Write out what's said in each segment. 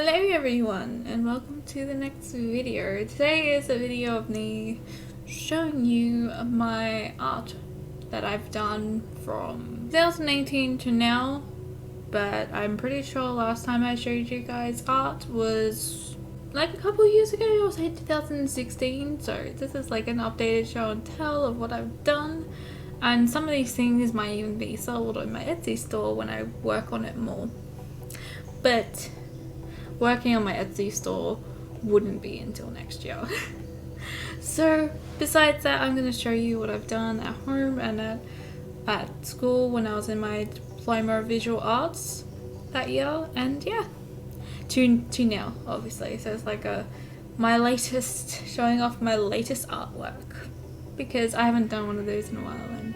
Hello everyone and welcome to the next video. Today is a video of me showing you my art that I've done from 2018 to now, but I'm pretty sure last time I showed you guys art was like a couple years ago, or say 2016, so this is like an updated show and tell of what I've done, and some of these things might even be sold on my Etsy store when I work on it more. But working on my Etsy store wouldn't be until next year. So besides that, I'm going to show you what I've done at home and at school when I was in my diploma of visual arts that year, and yeah, to now obviously. So it's like my latest, showing off my latest artwork, because I haven't done one of those in a while. And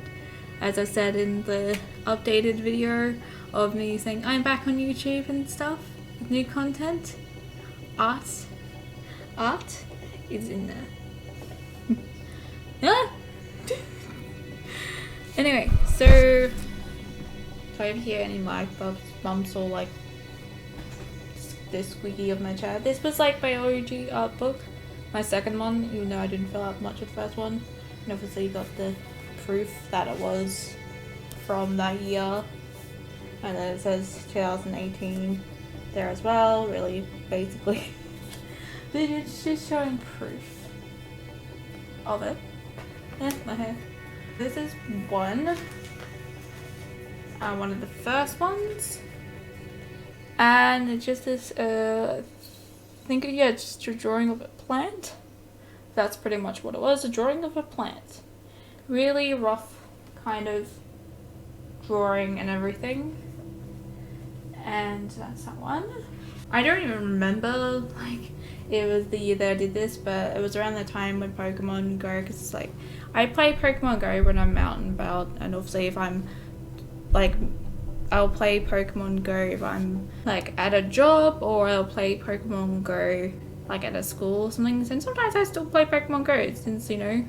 as I said in the updated video of me saying I'm back on YouTube and stuff with new content, art is in there. Ah! Anyway, so if I hear any mic bumps or like the squeaky of my chair, this was like my OG art book, my second one, even though I didn't fill out much of the first one. And obviously you got the proof that it was from that year, and then it says 2018 there as well. Really, basically it's just showing proof of it. My hair. This is one of the first ones, and it's just this just a drawing of a plant. That's pretty much what it was, a drawing of a plant. Really rough kind of drawing and everything. And that's that one. I don't even remember like it was the year that I did this, but it was around the time when Pokemon Go, because it's like I play Pokemon Go when I'm out and about, and obviously if I'm like, I'll play Pokemon Go if I'm like at a job, or I'll play Pokemon Go like at a school or something. And sometimes I still play Pokemon Go, since, you know,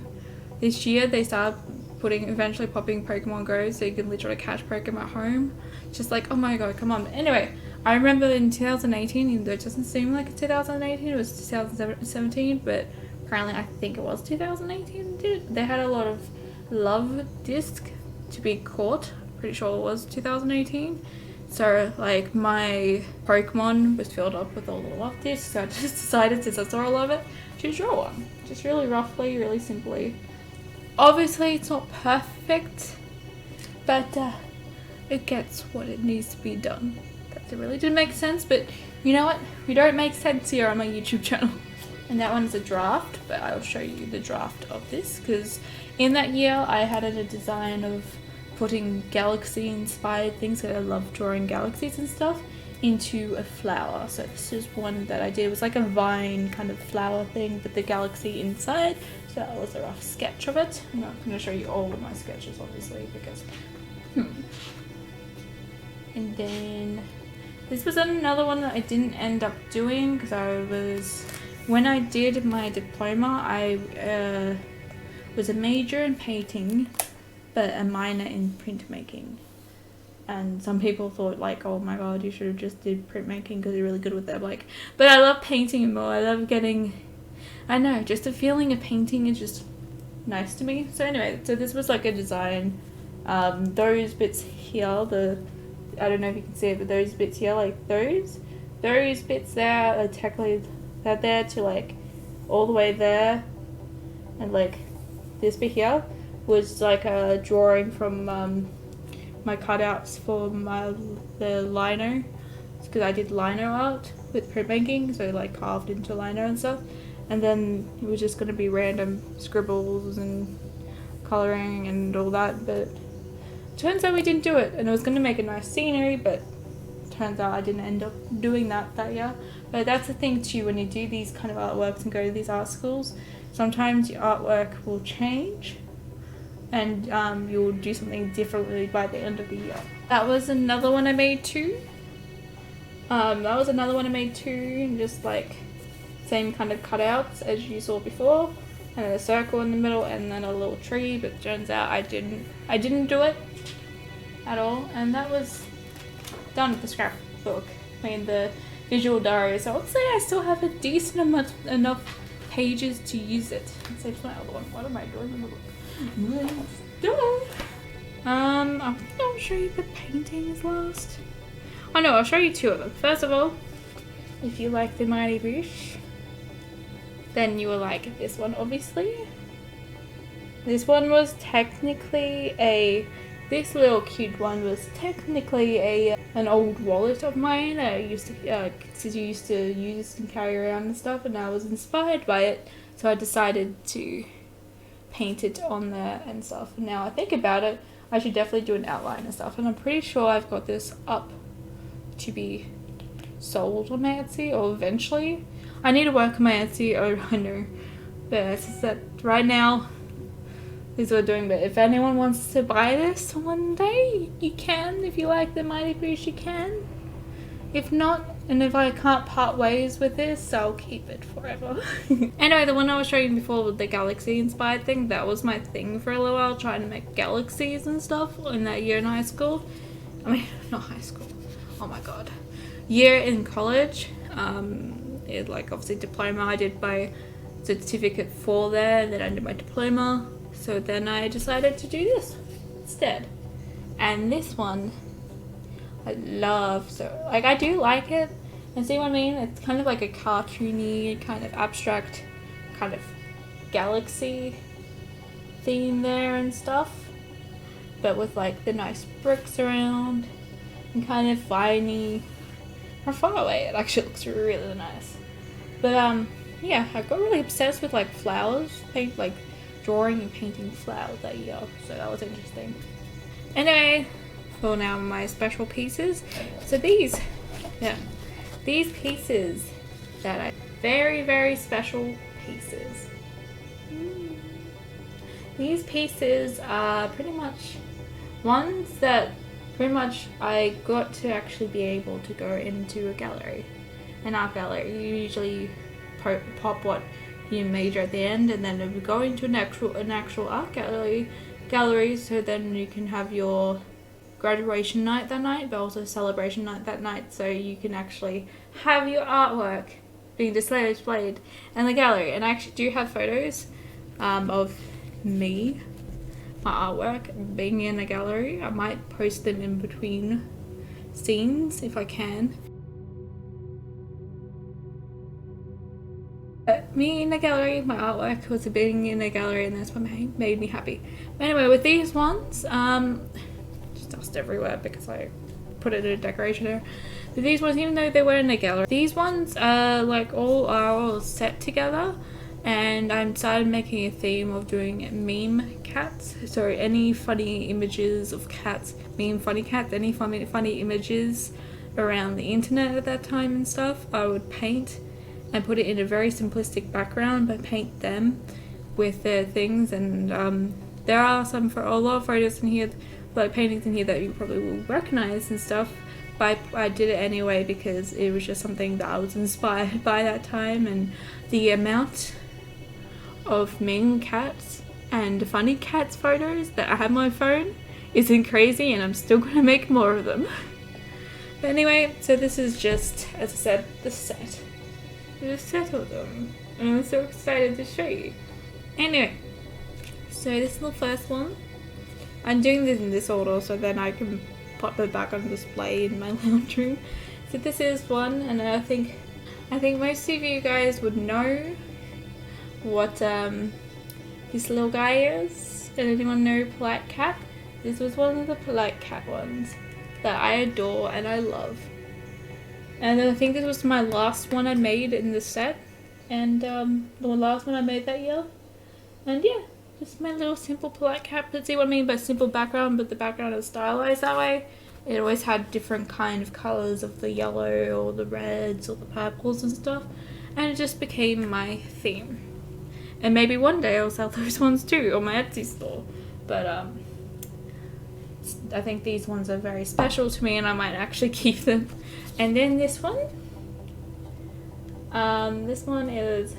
this year they started eventually popping Pokemon Go so you can literally catch Pokemon at home. Just like, oh my god, come on. Anyway, I remember in 2018, even though it doesn't seem like 2018, it was 2017, but apparently I think it was 2018. They had a lot of love disc to be caught. Pretty sure it was 2018. So like my Pokemon was filled up with all the love discs, so I just decided, since I saw all of it, to draw one. Just really roughly, really simply. Obviously it's not perfect, but it gets what it needs to be done. That really didn't make sense, but you know what? We don't make sense here on my YouTube channel. And that one's a draft, but I'll show you the draft of this, because in that year I had a design of putting galaxy inspired things, because I love drawing galaxies and stuff, into a flower. So this is one that I did. It was like a vine kind of flower thing with the galaxy inside. So that was a rough sketch of it. I'm not going to show you all of my sketches obviously, because and then this was another one that I didn't end up doing, because when I did my diploma, I was a major in painting but a minor in printmaking. And some people thought like, oh my god, you should have just did printmaking because you're really good with that. Like, but I love painting more. I love getting, I know, just the feeling of painting is just nice to me. So anyway, so this was like a design. Those bits here, I don't know if you can see it, but those bits here, like those bits there are technically, they're there to like all the way there, and like this bit here was like a drawing from my cutouts for the lino, because I did lino art with printmaking, so like carved into lino and stuff. And then it was just going to be random scribbles and colouring and all that, but turns out we didn't do it, and it was going to make a nice scenery, but turns out I didn't end up doing that year. But that's the thing too, when you do these kind of artworks and go to these art schools, sometimes your artwork will change, and you'll do something differently by the end of the year. That was another one I made too. And just like same kind of cutouts as you saw before, and a circle in the middle, and then a little tree. But it turns out I didn't do it at all, and that was done with the scrapbook. I mean, the visual diary, so I'd say I still have a decent amount enough pages to use it. Save my other one. What am I doing? I think I'll show you the paintings last. Oh no, I'll show you two of them. First of all, if you like the Mighty Boosh, then you will like this one, obviously. This one was technically this little cute one was technically an old wallet of mine I used to use and carry around and stuff, and I was inspired by it, so I decided to paint it on there and stuff. And now I think about it, I should definitely do an outline and stuff, and I'm pretty sure I've got this up to be sold on my Etsy, or eventually. I need to work on my Etsy, I know, but it's just that right now this is what we're doing. But if anyone wants to buy this one day, you can. If you like the Mighty Boosh, you can. If not, and if I can't part ways with this, I'll keep it forever. Anyway, the one I was showing you before with the galaxy inspired thing, that was my thing for a little while, trying to make galaxies and stuff in that year in high school. I mean, not high school. Oh my god. Year in college. It, like, obviously diploma. I did my certificate for there, and then I did my diploma. So then I decided to do this instead. And this one I love. So, like, I do like it. And see what I mean? It's kind of like a cartoony, kind of abstract, kind of galaxy theme there and stuff. But with, like, the nice bricks around and kind of viney. From far away, it actually looks really nice. But yeah, I got really obsessed with, like, flowers, drawing and painting flowers that year, so that was interesting. Anyway, for now my special pieces. So these pieces that I very, very special pieces. These pieces are pretty much ones that pretty much I got to actually be able to go into a gallery, an art gallery. You usually pop what you major at the end, and then we go into an actual art gallery, so then you can have your graduation night that night, but also celebration night that night, so you can actually have your artwork being displayed in the gallery. And I actually do have photos of me, my artwork, being in a gallery. I might post them in between scenes if I can. Me in a gallery, my artwork was being in a gallery, and that's what made me happy. But anyway, with these ones, just dust everywhere because I put it in a decoration area. But these ones, even though they were in a gallery, these ones are all set together, and I started making a theme of doing meme cats. So any funny images of cats, funny cats, any funny images around the internet at that time and stuff, I would paint and put it in a very simplistic background, but paint them with their things. And there are a lot of photos in here, like paintings in here, that you probably will recognize and stuff, but I did it anyway because it was just something that I was inspired by that time. And the amount of meme cats and funny cats photos that I have on my phone isn't crazy, and I'm still gonna make more of them. But anyway, so this is just, as I said, the set. There's a set of them, and I'm so excited to show you. Anyway, so this is the first one. I'm doing this in this order so then I can put it back on display in my lounge room. So this is one, and I think most of you guys would know what this little guy is. Does anyone know Polite Cat? This was one of the Polite Cat ones that I adore and I love. And I think this was my last one I made in this set, and the last one I made that year. And yeah, just my little simple Polite Cat. But see what I mean by simple background, but the background is stylized that way. It always had different kind of colours of the yellow or the reds or the purples and stuff, and it just became my theme. And maybe one day I'll sell those ones too on my Etsy store. But I think these ones are very special to me, and I might actually keep them. And then this one is,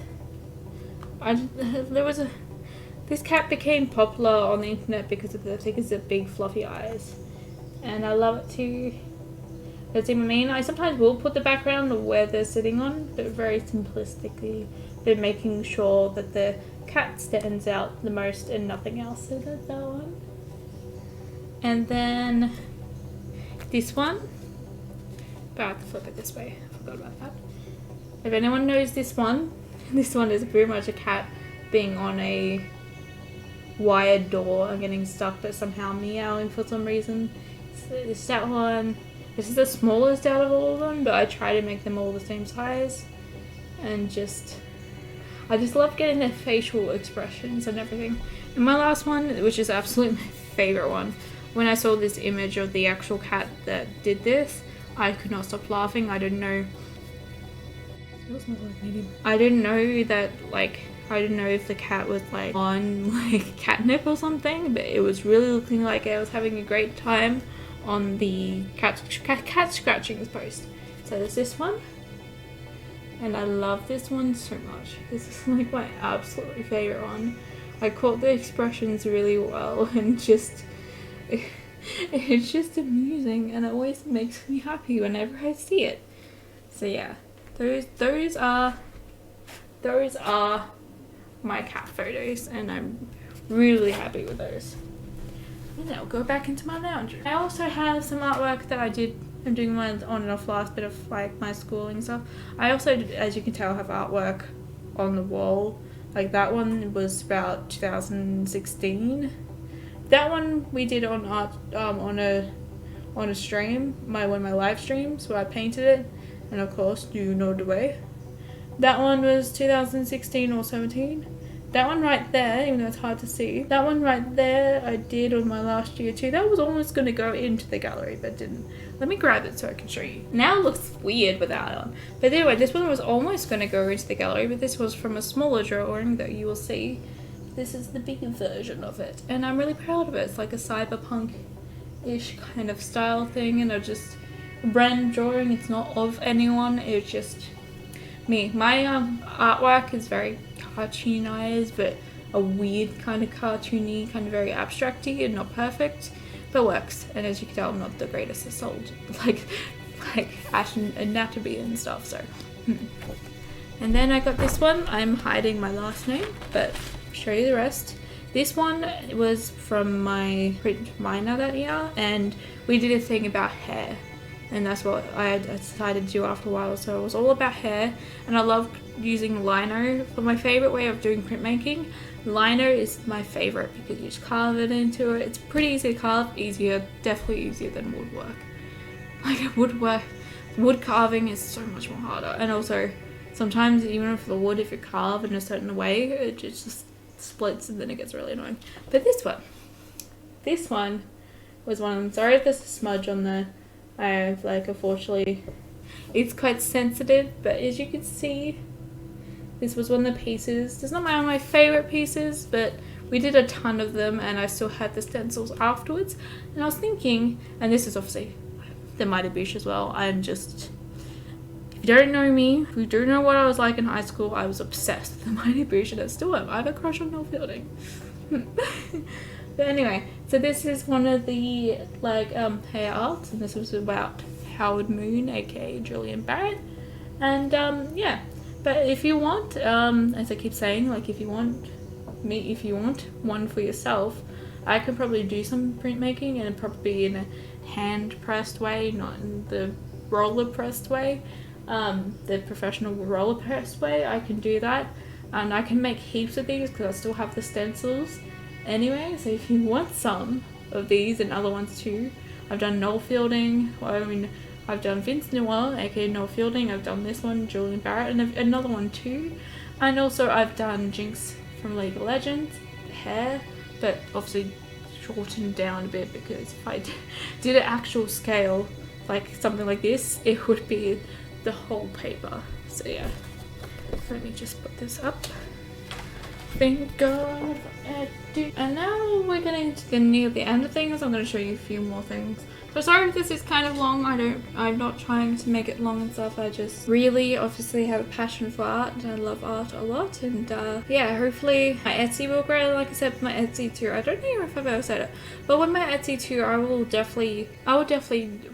this cat became popular on the internet because of I think it's the big fluffy eyes, and I love it too. See what I mean? I sometimes will put the background of where they're sitting on, but very simplistically, but making sure that the cat stands out the most and nothing else. So that's that one. And then this one, but I have to flip it this way. I forgot about that. If anyone knows this one is very much a cat being on a wired door and getting stuck but somehow meowing for some reason. So it's that one. This is the smallest out of all of them, but I try to make them all the same size. And I just love getting their facial expressions and everything. And my last one, which is absolutely my favorite one, when I saw this image of the actual cat that did this, I could not stop laughing. I didn't know that, like, I didn't know if the cat was like on like catnip or something, but it was really looking like I was having a great time on the cat scratchings post. So there's this one, and I love this one so much. This is like my absolutely favorite one. I caught the expressions really well, and it's just amusing, and it always makes me happy whenever I see it. So yeah, those are my cat photos, and I'm really happy with those. And I'll go back into my lounge. I also have some artwork that I'm doing my on and off last bit of like my schooling stuff. I also, as you can tell, have artwork on the wall. Like that one was about 2016. That one we did on on a stream, one of my live streams where I painted it, and of course you know the way. That one was 2016 or 17. That one right there, even though it's hard to see, that one right there I did on my last year too. That was almost going to go into the gallery, but didn't. Let me grab it so I can show you. Now it looks weird without it on. But anyway, this one was almost going to go into the gallery, but this was from a smaller drawing that you will see. This is the bigger version of it, and I'm really proud of it. It's like a cyberpunk-ish kind of style thing, and it's just a brand drawing. It's not of anyone, it's just me. My artwork is very cartoonized, but a weird kind of cartoony, kind of very abstracty and not perfect, but works. And as you can tell, I'm not the greatest at like anatomy and stuff. So, and then I got this one. I'm hiding my last name, but I'll show you the rest. This one was from my print minor that year, and we did a thing about hair. And that's what I decided to do after a while. So it was all about hair, and I love using lino for my favorite way of doing printmaking. Lino is my favorite because you just carve it into it. It's pretty easy to carve, definitely easier than woodwork. Like wood carving is so much more harder, and also sometimes even for the wood, if you carve in a certain way, it just splits and then it gets really annoying. But this one was one of them. Sorry if there's a smudge on there. Unfortunately, it's quite sensitive, but as you can see, this was one of the pieces. It's not one of my favorite pieces, but we did a ton of them, and I still had the stencils afterwards. And I was thinking, and this is obviously the Mighty Boosh as well. If you don't know me, if you don't know what I was like in high school, I was obsessed with the Mighty Boosh, and I still am. I have a crush on Noel Fielding. But anyway, so this is one of the hair arts, and this was about Howard Moon, aka Julian Barrett. And yeah, but if you want, as I keep saying, like if you want one for yourself, I could probably do some printmaking, and probably in a hand pressed way, not in the roller pressed way, the professional roller pressed way. I can do that, and I can make heaps of these because I still have the stencils. Anyway, so if you want some of these and other ones too, I've done Noel Fielding, I've done Vince Noel, aka Noel Fielding, I've done this one, Julian Barrett, and another one too. And also I've done Jinx from League of Legends, hair, but obviously shortened down a bit, because if I did an actual scale, like something like this, it would be the whole paper. So yeah, let me just put this up. Thank God for editing. And now we're getting to near the end of things. I'm going to show you a few more things. So So sorry if this is kind of long. I'm not trying to make it long and stuff. I just really obviously have a passion for art and I love art a lot. And yeah, hopefully my Etsy will grow. Like I said, my Etsy too. I don't know if I've ever said it, but with my Etsy too, I will definitely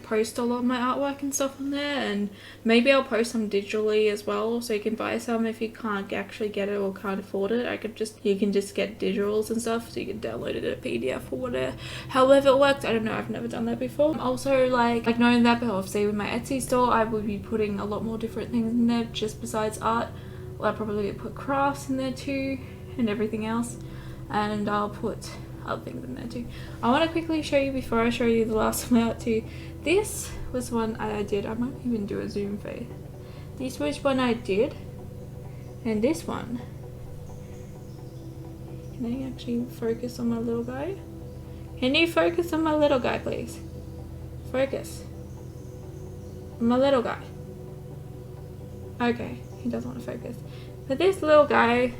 post a lot of my artwork and stuff on there, and maybe I'll post some digitally as well, so you can buy some if you can't actually get it or can't afford it. You can just get digitals and stuff, so you can download it as a PDF or whatever. However it works, I don't know. I've never done that before. Also, like knowing that, but obviously with my Etsy store, I will be putting a lot more different things in there just besides art. Well, I'll probably put crafts in there too and everything else, and I'll put other things in there too. I want to quickly show you before I show you the last of my art too. This was one I did. I might even do a zoom face. This was one I did, and this one. Can I actually focus on my little guy? Can you focus on my little guy, please? Focus. My little guy. Okay, he doesn't want to focus. But this little guy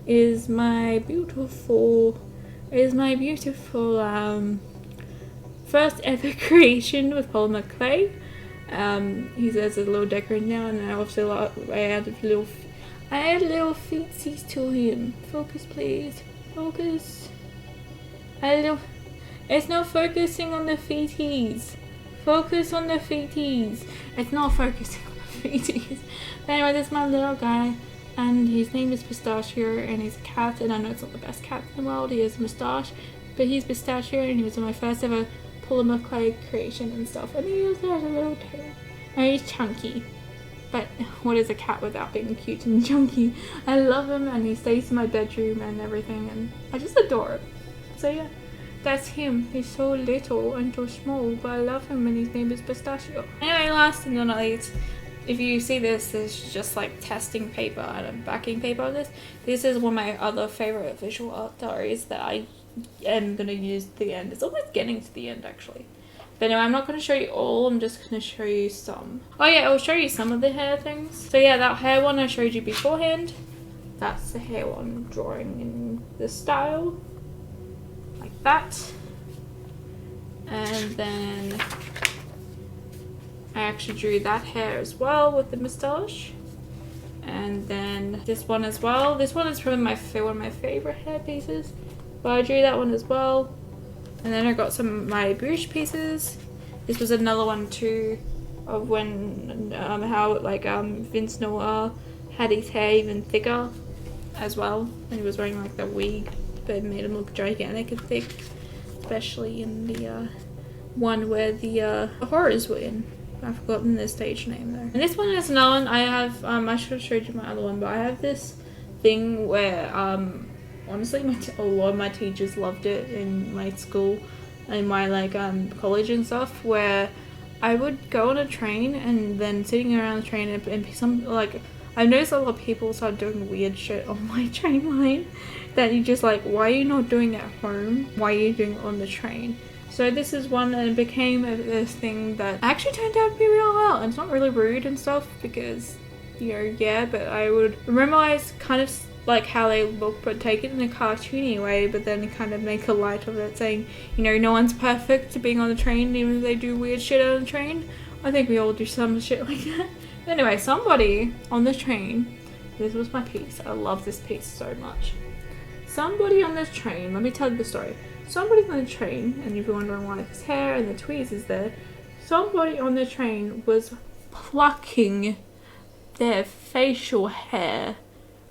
is my beautiful first ever creation with polymer clay. He says there's a little decorator now, and I also I added little feetsies to him. Focus, please. Focus. It's not focusing on the feeties. Focus on the feeties. It's not focusing on the feeties. But anyway, this is my little guy, and his name is Pistachio, and he's a cat, and I know it's not the best cat in the world. He has a moustache, but he's Pistachio, and he was my first ever polymer clay creation and stuff. And he also has a little tail. And he's chunky. But what is a cat without being cute and chunky? I love him, and he stays in my bedroom and everything, and I just adore him. So yeah, that's him. He's so little and so small, but I love him, and his name is Pistachio. Anyway, last and not least, if you see this, there's just like testing paper and a backing paper of this. This is one of my other favorite visual art diaries that I am going to use at the end. It's almost getting to the end actually. But anyway, I'm not going to show you all, I'm just going to show you some. Oh yeah, I'll show you some of the hair things. So yeah, that hair one I showed you beforehand. That's the hair one, drawing in the style. Like that. And then I actually drew that hair as well with the moustache. And then this one as well. This one is probably one of my favorite hair pieces. But I drew that one as well. And then I got some of my Bruges pieces. This was another one too, of when how like Vince Noir had his hair even thicker as well, and he was wearing like the wig, but it made him look gigantic and thick, especially in the one where the horrors were in. I've forgotten the stage name though. And this one is another one. I have I should have showed you my other one, but I have this thing where honestly, a lot of my teachers loved it in my school, in my like college and stuff, where I would go on a train and then sitting around the train and some like I've noticed a lot of people start doing weird shit on my train line that you just like, why are you not doing it at home? Why are you doing it on the train? So this is one, and it became this thing that actually turned out to be real well. And it's not really rude and stuff because, you know, yeah, but I would memorize kind of like how they look, but take it in a cartoony way, but then kind of make a light of it, saying, you know, no one's perfect to being on the train, even if they do weird shit on the train. I think we all do some shit like that. Anyway, somebody on the train, this was my piece. I love this piece so much. Somebody on this train, let me tell you the story. Somebody on the train, and if you're wondering why his hair and the tweezers is there, somebody on the train was plucking their facial hair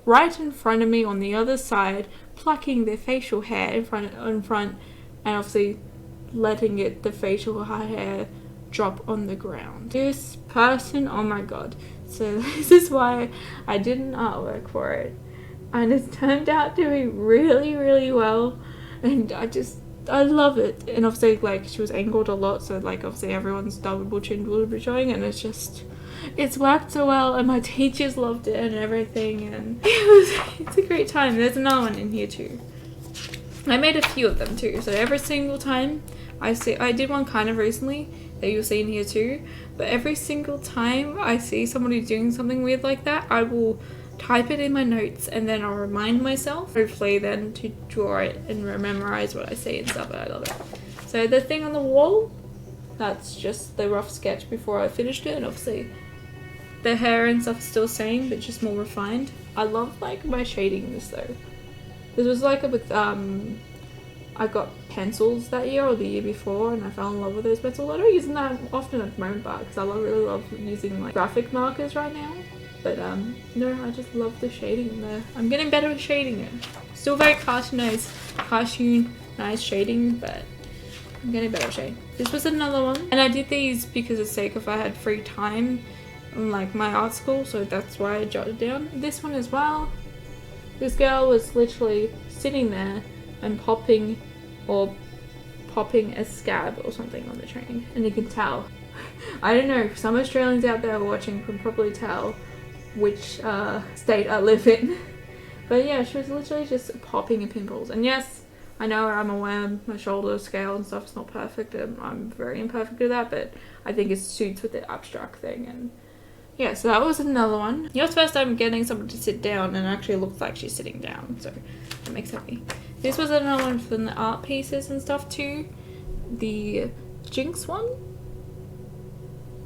right in front of me on the other side, plucking their facial hair in front, and obviously letting the facial hair drop on the ground. This person, oh my god. So this is why I did an artwork for it, and it's turned out to be really, really well, and I love it. And obviously like she was angled a lot, so like obviously everyone's double chin will be showing, and it's worked so well, and my teachers loved it and everything, and it's a great time. There's another one in here too. I made a few of them too, so every single time I did one kind of recently that you'll see in here too, but every single time I see somebody doing something weird like that, I will type it in my notes, and then I'll remind myself, hopefully then, to draw it and memorize what I see and stuff, and I love it. So the thing on the wall, That's just the rough sketch before I finished it, and obviously the hair and stuff is still the same, but just more refined. I love like my shading in this though. This was like with I got pencils that year or the year before, and I fell in love with those pencils. I don't use them that often at the moment, but because I really love using like graphic markers right now. But no, I just love the shading in there. I'm getting better at shading it. Still very cartoonized shading, but I'm getting better at shading. This was another one, and I did these because of sake if I had free time in like my art school, so that's why I jotted down. This one as well. This girl was literally sitting there and popping a scab or something on the train, and you can tell. I don't know, some Australians out there watching can probably tell which state I live in. But yeah, she was literally just popping pimples. And yes, I know, I'm aware my shoulder scale and stuff is not perfect, and I'm very imperfect at that, but I think it suits with the abstract thing. And yeah, so that was another one. It was the first time getting someone to sit down, and it actually looks like she's sitting down, so that makes me happy. This was another one from the art pieces and stuff too. The Jinx one.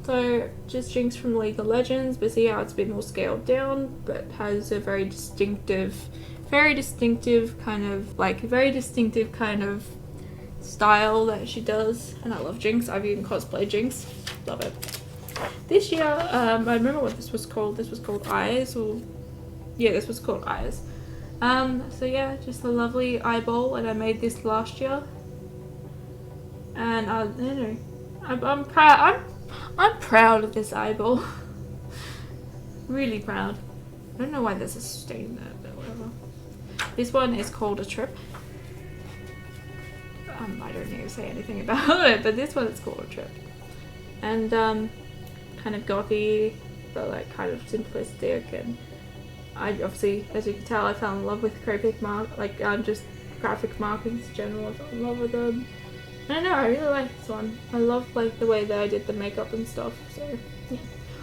So just Jinx from League of Legends, but see how it's a bit more scaled down, but has a very distinctive kind of style that she does. And I love Jinx. I've even cosplayed Jinx. Love it. This year, I remember what this was called. This was called Eyes, or yeah, this was called Eyes. So yeah, just a lovely eyeball, and I made this last year. And I don't know, I'm proud of this eyeball. Really proud. I don't know why there's a stain there, but whatever. This one is called A Trip. I don't need to say anything about it, but this one is called A Trip. And kind of gothy, but like kind of simplistic. And I obviously, as you can tell, I fell in love with graphic just graphic markers in general. I fell in love with them. I don't know, I really like this one. I love like the way that I did the makeup and stuff. So yeah,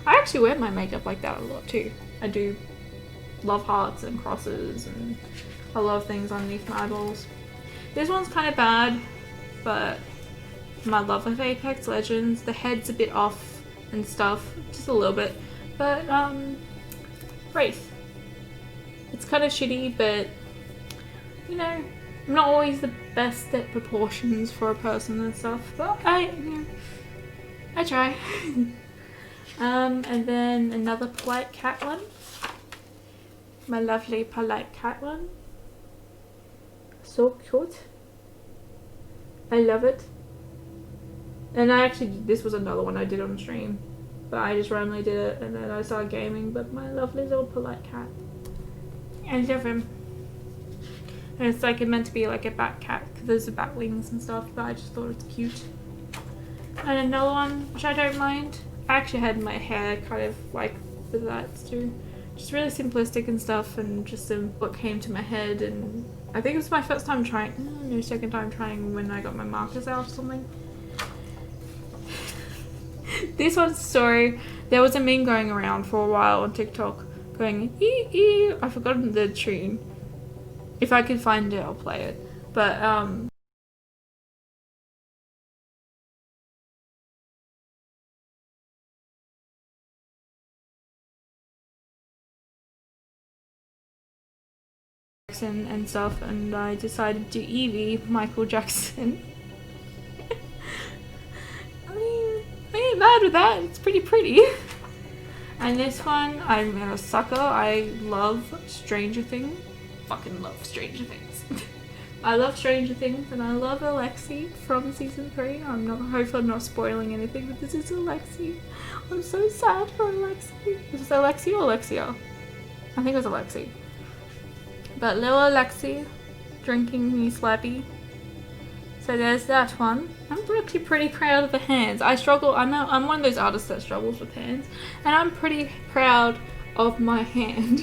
I actually wear my makeup like that a lot too. I do love hearts and crosses, and I love things underneath my eyeballs. This one's kind of bad, but my love of Apex Legends, the head's a bit off and stuff, just a little bit. But Wraith, it's kind of shitty, but you know, I'm not always the best at proportions for a person and stuff, but I try. And then another polite cat one. My lovely polite cat one. So cute. I love it. And this was another one I did on stream, but I just randomly did it and then I started gaming. But my lovely little polite cat. I love him. And it's like meant to be like a bat cat because there's the bat wings and stuff, but I just thought it's cute. And another one which I don't mind. I actually had my hair kind of like with that too. Just really simplistic and stuff, and just what came to my head. And I think it was my first time trying, no, second time trying when I got my markers out or something. This one's a story. There was a meme going around for a while on TikTok going, ee ee. I've forgotten the tune. If I can find it, I'll play it. But and stuff, and I decided to Eevee Michael Jackson. I ain't mad with that. It's pretty. And this one, I'm a sucker. I love Stranger Things. Fucking love Stranger Things. I love Stranger Things, and I love Alexi from season 3. Hopefully I'm not spoiling anything, but this is Alexi. I'm so sad for Alexi. Is this Alexi or Alexia? I think it was Alexi. But little Alexi drinking me slappy. So there's that one. I'm actually pretty proud of the hands. I struggle. I'm one of those artists that struggles with hands, and I'm pretty proud of my hand.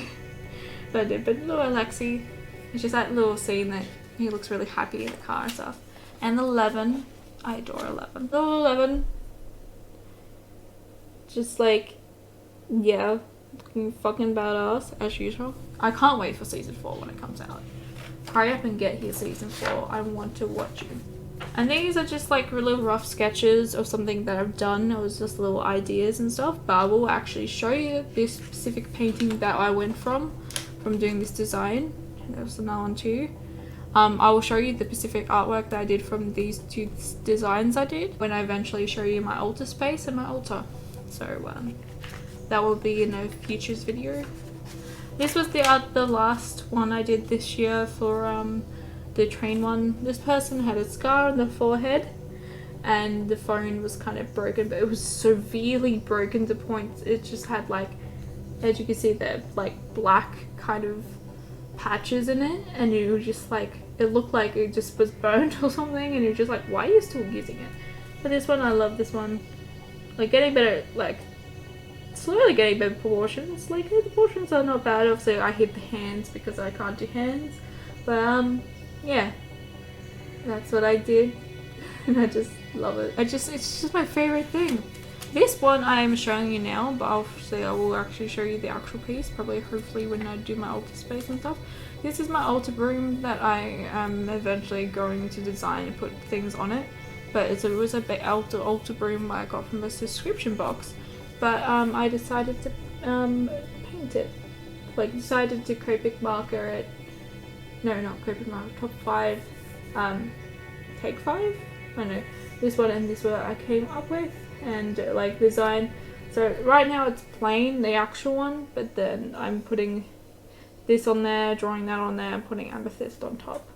But little Alexi, it's just that little scene that he looks really happy in the car and stuff. And 11, I adore 11. Little 11, just like, yeah, looking fucking badass as usual. I can't wait for season 4 when it comes out. Hurry up and get here, season 4. I want to watch you. And these are just like little rough sketches of something that I've done. It was just little ideas and stuff, but I will actually show you this specific painting that I went from doing this design. There's another one too. I will show you the specific artwork that I did from these two designs I did when I eventually show you my altar space and my altar. So that will be in a futures video. This was the last one I did this year for the train one. This person had a scar on the forehead and the phone was kind of broken, but it was severely broken to points. It just had like, as you can see there, like black kind of patches in it, and it was just like, it looked like it just was burnt or something, and you're just like, why are you still using it? But this one, I love this one. Like getting better, like slowly getting better proportions. Like the proportions are not bad. Obviously I hit the hands because I can't do hands, but yeah, that's what I did, and I just love it. It's just my favorite thing. This one I am showing you now, but obviously I will actually show you the actual piece, probably hopefully when I do my altar space and stuff. This is my altar broom that I am eventually going to design and put things on it, but it was a big altar broom I got from a subscription box, but I decided to paint it. Like decided to Copic marker it. No, not Copic marker, top 5, take 5? I don't know. This one and this one I came up with and like design. So right now it's plain, the actual one, but then I'm putting this on there, drawing that on there, and putting amethyst on top.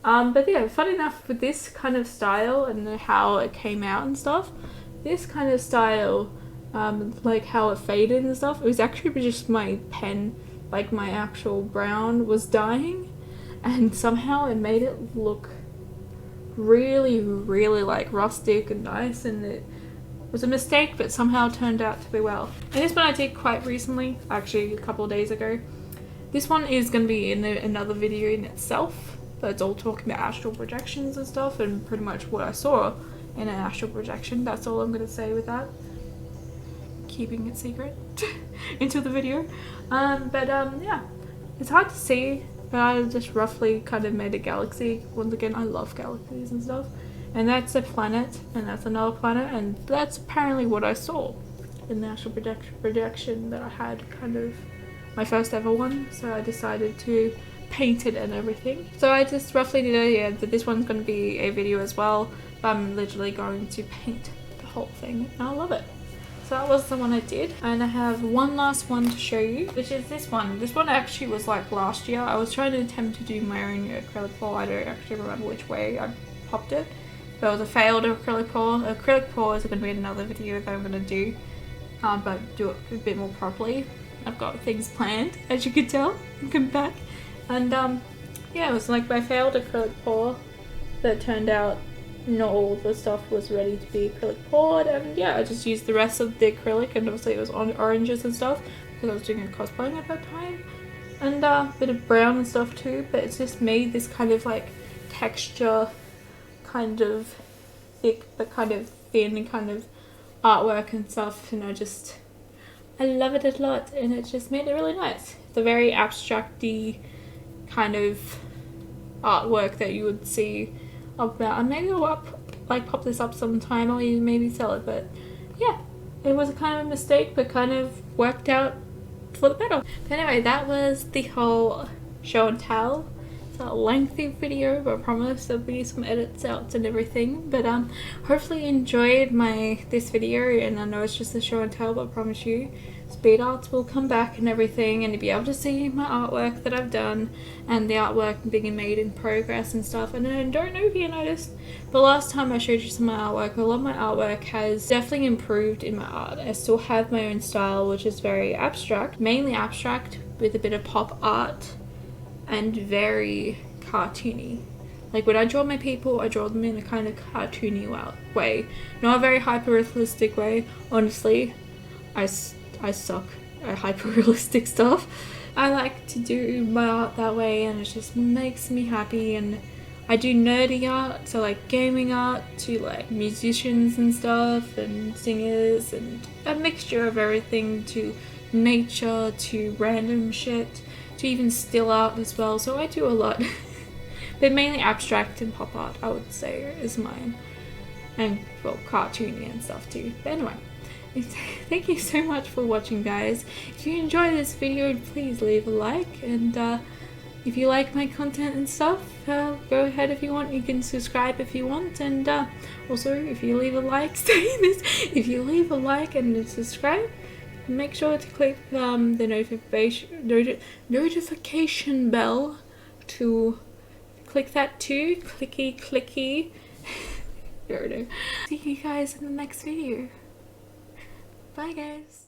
But yeah, fun enough with this kind of style and how it came out and stuff, this kind of style, like how it faded and stuff, it was actually just my pen, like my actual brown was dying, and somehow it made it look really like rustic and nice, and it was a mistake but somehow turned out to be well. And this one I did quite recently, actually a couple of days ago. This one is going to be in another video in itself, but it's all talking about astral projections and stuff, and pretty much what I saw in an astral projection. That's all I'm going to say with that, keeping it secret into the video. Yeah, it's hard to see, but I just roughly kind of made a galaxy. Once again, I love galaxies and stuff, and that's a planet, and that's another planet, and that's apparently what I saw in the astral projection that I had, kind of my first ever one. So I decided to paint it and everything. So I just roughly did it. Yeah, this one's going to be a video as well, but I'm literally going to paint the whole thing, and I love it. So that was the one I did, and I have one last one to show you, which is this one. This one actually was like last year. I was trying to attempt to do my own acrylic pour. I don't actually remember which way I popped it, but it was a failed acrylic pour. Acrylic pour is going to be another video that I'm going to do, but do it a bit more properly. I've got things planned, as you can tell. I'm coming back, and yeah, it was like my failed acrylic pour that turned out not all the stuff was ready to be acrylic poured, and yeah, I just used the rest of the acrylic, and obviously it was on oranges and stuff because I was doing a cosplaying at that time, and a bit of brown and stuff too, but it's just made this kind of like texture, kind of thick but kind of thin kind of artwork and stuff, and I love it a lot, and it just made it really nice. It's a very abstract-y kind of artwork that you would see about, and maybe I'll pop this up sometime, or even maybe sell it, but yeah, it was a kind of a mistake but kind of worked out for the better. But anyway, that was the whole show and tell. It's a lengthy video, but I promise there'll be some edits out and everything, but hopefully you enjoyed this video, and I know it's just a show and tell, but I promise you speed arts will come back and everything, and you'll be able to see my artwork that I've done and the artwork being made in progress and stuff. And I don't know if you noticed, but last time I showed you some of my artwork, a lot of my artwork has definitely improved in my art. I still have my own style, which is very abstract, mainly abstract with a bit of pop art and very cartoony. Like when I draw my people, I draw them in a kind of cartoony way, not a very hyper-realistic way. Honestly, I suck at hyper-realistic stuff. I like to do my art that way, and it just makes me happy. And I do nerdy art, so like gaming art, to like musicians and stuff and singers, and a mixture of everything, to nature, to random shit, to even still art as well. So I do a lot. but mainly abstract and pop art, I would say, is mine. And, well, cartoony and stuff too. But anyway, thank you so much for watching, guys. If you enjoyed this video, please leave a like, and if you like my content and stuff, go ahead if you want. You can subscribe if you want, and also if you leave a like, saying this, if you leave a like and subscribe, make sure to click the notification bell to click that too. Clicky. I don't know. See you guys in the next video. Bye, guys.